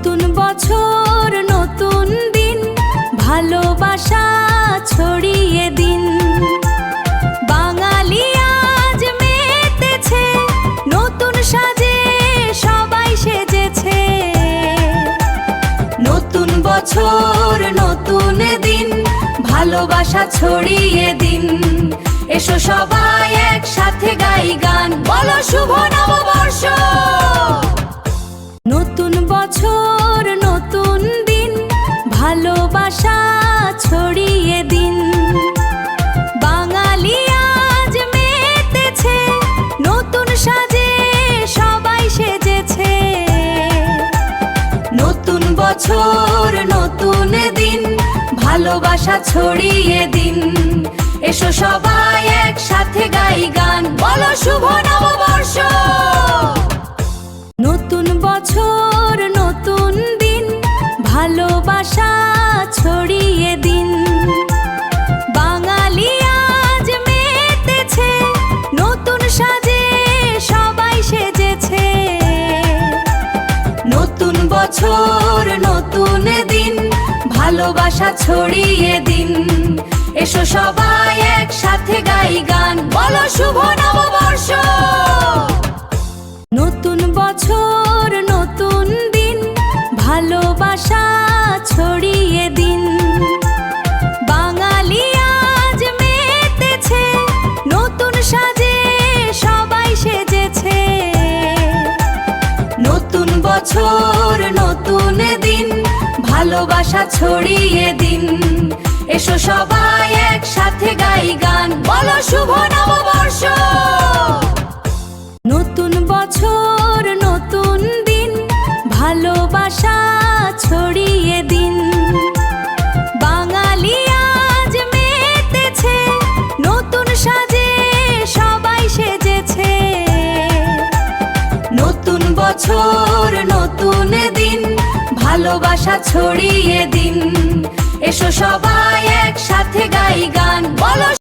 নতুন বছর নতুন দিন, ভালোবাসা ছড়িয়ে দিন। বাঙালি আজ মেতেছে, নতুন সাজে সবাই সেজেছে। নতুন বছর নতুন দিন, ভালোবাসা ছড়িয়ে দিন। এসো সবাই একসাথে গাই গান, বলো শুভ নববর্ষ। নতুন বছর নতুন দিন, ভালোবাসা ছড়িয়ে দিন। বাঙালি আজ মেতেছে, নতুন সাজে সবাই সেজেছে। নতুন বছর নতুন দিন, ভালোবাসা ছড়িয়ে দিন। এসো সবাই একসাথে গাই গান, বলো শুভ নববর্ষ। নতুন বছর নতুন দিন, ভালোবাসা ছড়িয়ে দিন। বাঙালি আজ মেতেছে, নতুন সাজে সবাই সেজেছে। নতুন বছর নতুন দিন, ভালোবাসা ছড়িয়ে দিন। এসো সবাই একসাথে গাই গান, বলো শুভ নববর্ষ। নতুন বছর নতুন দিন, ভালোবাসা ছড়িয়ে দিন। বাঙালি আজ মেতেছে, নতুন সাজে সবাই সেজেছে। নতুন বছর নতুন দিন, ভালোবাসা ছড়িয়ে দিন। এসো সবাই একসাথে গাই গান, বলো শুভ নববর্ষ। নতুন বছর নতুন দিন, ভালোবাসা ছড়িয়ে দিন। বাঙালি আজ মেতেছে, নতুন সাজে সবাই সেজেছে। নতুন বছর নতুন দিন, ভালোবাসা ছড়িয়ে দিন। এসো সবাই একসাথে গাই গান, বলো